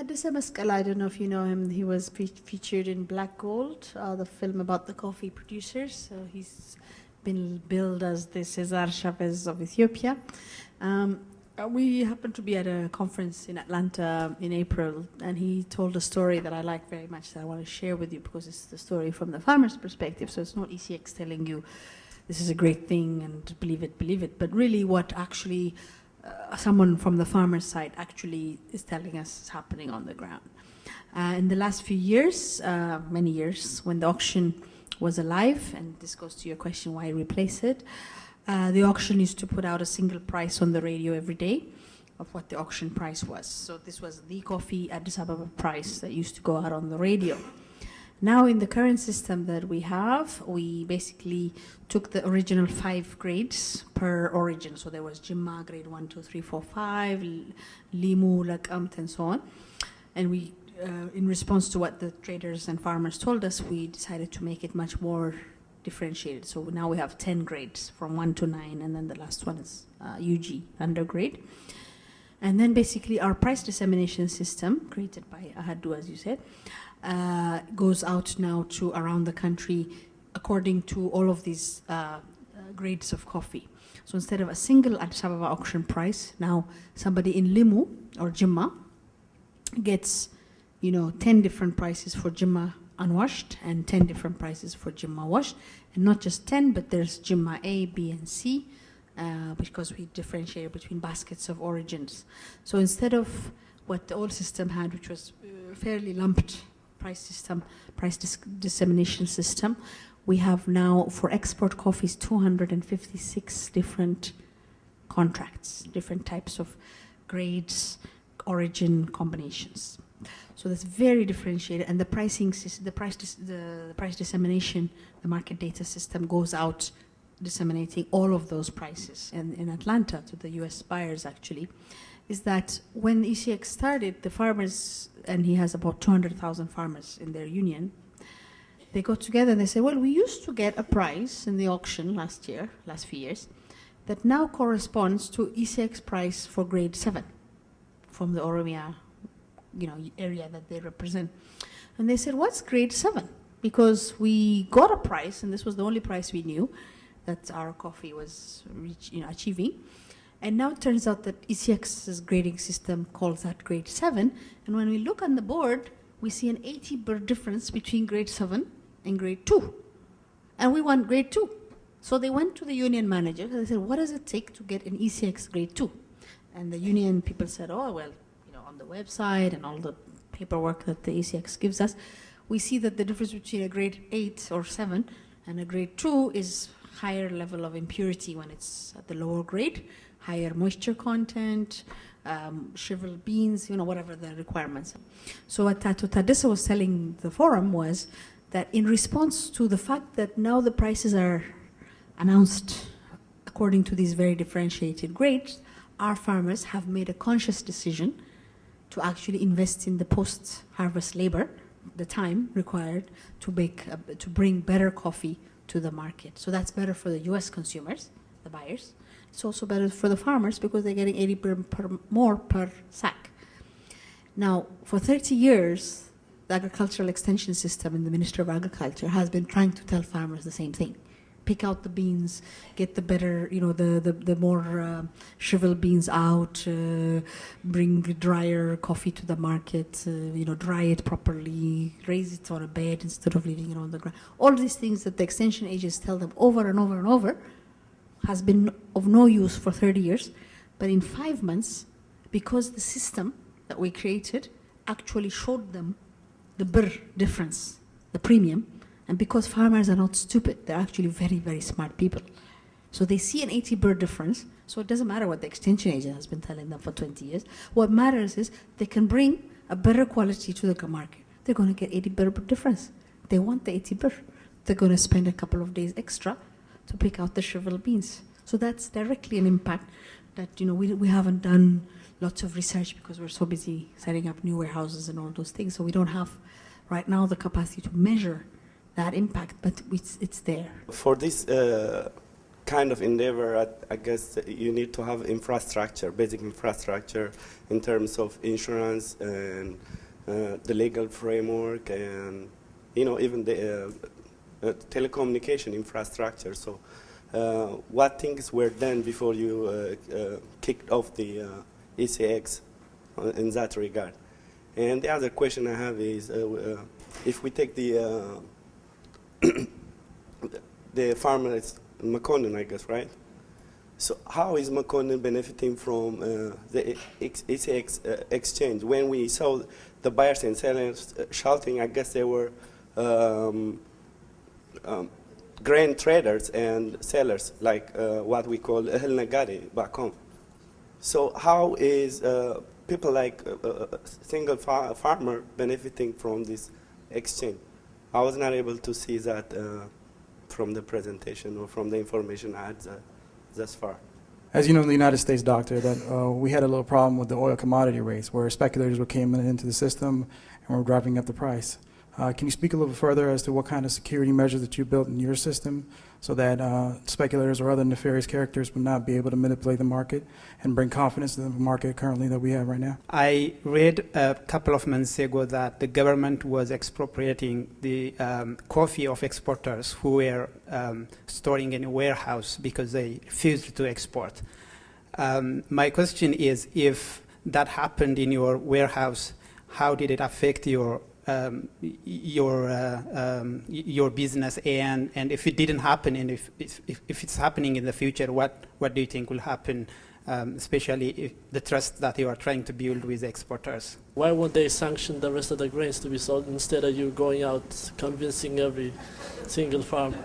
Tadesse Mescal, I don't know if you know him. He was featured in Black Gold, the film about the coffee producers. So he's been billed as the Cesar Chavez of Ethiopia. We happened to be at a conference in Atlanta in April, and he told a story that I like very much that I want to share with you, because it's the story from the farmer's perspective. So it's not ECX telling you this is a great thing and believe it, but really what actually someone from the farmer's side actually is telling us is happening on the ground. In the last few years, many years, when the auction was alive, and this goes to your question why replace it, the auction used to put out a single price on the radio every day of what the auction price was. So this was the coffee Addis Ababa price that used to go out on the radio. Now in the current system that we have, we basically took the original 5 grades per origin. So there was Jimma grade 1, 2, 3, 4, 5, Limu, Lakamt, and so on. And we, in response to what the traders and farmers told us, we decided to make it much more differentiated. So now we have 10 grades from 1 to 9, and then the last one is UG, undergrade. And then basically our price dissemination system, created by Ahadu, as you said, goes out now to around the country according to all of these grades of coffee. So instead of a single Addis Ababa auction price, now somebody in Limu or Jimma gets, 10 different prices for Jimma unwashed and 10 different prices for Jimma washed. And not just 10, but there's Jimma A, B, and C, because we differentiate between baskets of origins. So instead of what the old system had, which was fairly lumped price dissemination system, we have now for export coffees 256 different contracts, different types of grades, origin combinations. So that's very differentiated, and the pricing system, the price dissemination, the market data system goes out disseminating all of those prices. And in Atlanta, to the US buyers actually, is that when ECX started, the farmers, and he has about 200,000 farmers in their union, they got together and they said, well, we used to get a price in the auction last few years, that now corresponds to ECX price for grade 7 from the Oromia area that they represent. And they said, what's grade 7? Because we got a price, and this was the only price we knew that our coffee was achieving. And now it turns out that ECX's grading system calls that grade 7. And when we look on the board, we see an 80 birr difference between grade 7 and grade 2. And we want grade 2. So they went to the union manager and they said, what does it take to get an ECX grade 2? And the union people said, oh, well, on the website and all the paperwork that the ECX gives us, we see that the difference between a grade 8 or 7 and a grade 2 is higher level of impurity when it's at the lower grade, higher moisture content, shriveled beans, whatever the requirements. So what Tadesse was telling the forum was that in response to the fact that now the prices are announced according to these very differentiated grades, our farmers have made a conscious decision to actually invest in the post-harvest labor, the time required to bring better coffee to the market. So that's better for the US consumers, the buyers. It's also better for the farmers because they're getting 80 more per sack. Now, for 30 years, the agricultural extension system in the Ministry of Agriculture has been trying to tell farmers the same thing. Pick out the beans, get the better, the more shriveled beans out, bring drier coffee to the market, dry it properly, raise it on a bed instead of leaving it on the ground. All these things that the extension agents tell them over and over and over has been of no use for 30 years. But in 5 months, because the system that we created actually showed them the birr difference, the premium, and because farmers are not stupid, they're actually very, very smart people. So they see an 80 birr difference, so it doesn't matter what the extension agent has been telling them for 20 years. What matters is they can bring a better quality to the market. They're going to get 80 birr difference. They want the 80 birr. They're going to spend a couple of days extra to pick out the shriveled beans. So that's directly an impact that, we haven't done lots of research because we're so busy setting up new warehouses and all those things. So we don't have right now the capacity to measure that impact, but it's there. For this kind of endeavor, I guess you need to have infrastructure, basic infrastructure in terms of insurance and the legal framework and, you know, even the telecommunication infrastructure. So what things were done before you kicked off the ECX in that regard? And the other question I have is, if we take the the farmers, Maconnen, I guess, right? So how is Maconnen benefiting from the ECX exchange? When we saw the buyers and sellers shouting, I guess they were grain traders and sellers, like what we call Ehl Nagari back home. So how is people like a single farmer benefiting from this exchange? I was not able to see that from the presentation or from the information I had thus far. As you know, in the United States, Doctor, that we had a little problem with the oil commodity rates, where speculators were came into the system and were driving up the price. Can you speak a little further as to what kind of security measures that you built in your system so that speculators or other nefarious characters would not be able to manipulate the market and bring confidence to the market currently that we have right now? I read a couple of months ago that the government was expropriating the coffee of exporters who were storing in a warehouse because they refused to export. My question is, if that happened in your warehouse, how did it affect your business, and if it didn't happen, and if it's happening in the future, what do you think will happen, especially if the trust that you are trying to build with exporters? Why won't they sanction the rest of the grains to be sold instead of you going out convincing every single farmer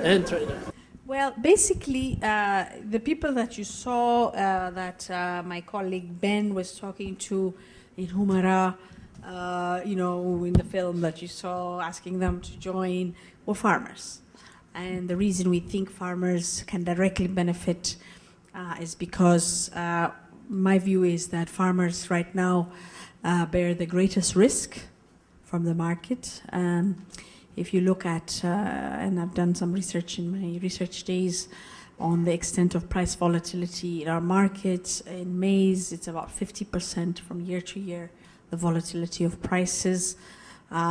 and trader? Well, basically, the people that you saw, that my colleague Ben was talking to in Humara, you know, in the film that you saw, asking them to join, were farmers. And the reason we think farmers can directly benefit is because my view is that farmers right now bear the greatest risk from the market. If you look at, and I've done some research in my research days on the extent of price volatility in our markets, in maize, it's about 50% from year to year. The volatility of prices.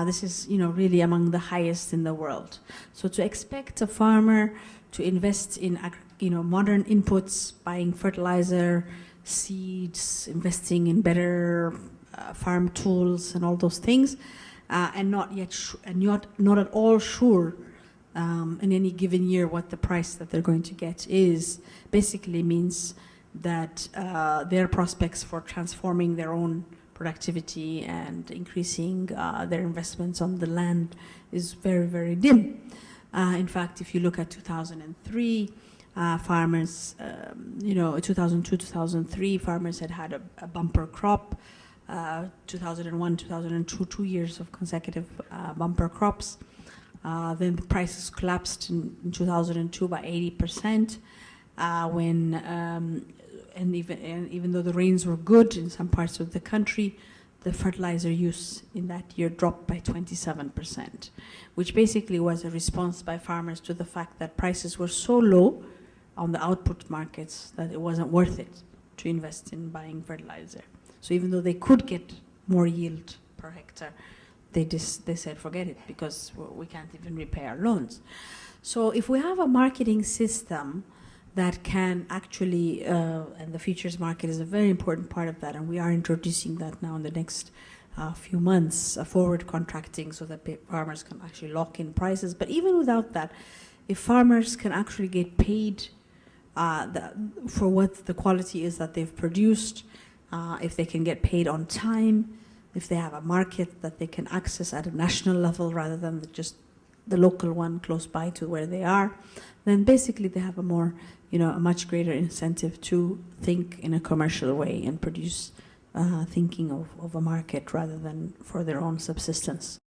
This is, you know, really among the highest in the world. So to expect a farmer to invest in, you know, modern inputs, buying fertilizer, seeds, investing in better farm tools and all those things, and not at all sure in any given year what the price that they're going to get is, basically means that their prospects for transforming their own productivity and increasing their investments on the land is very, very dim. In fact, if you look at 2003, farmers, you know, 2002, 2003, farmers had a bumper crop. 2001, 2002, 2 years of consecutive bumper crops. Then the prices collapsed in 2002 by 80%, and even though the rains were good in some parts of the country, the fertilizer use in that year dropped by 27%, which basically was a response by farmers to the fact that prices were so low on the output markets that it wasn't worth it to invest in buying fertilizer. So even though they could get more yield per hectare, they said forget it, because we can't even repay our loans. So if we have a marketing system that can actually, and the futures market is a very important part of that, and we are introducing that now in the next few months, forward contracting, so that farmers can actually lock in prices. But even without that, if farmers can actually get paid for what the quality is that they've produced, if they can get paid on time, if they have a market that they can access at a national level rather than just the local one close by to where they are, then basically they have a more, you know, a much greater incentive to think in a commercial way and produce thinking of a market rather than for their own subsistence.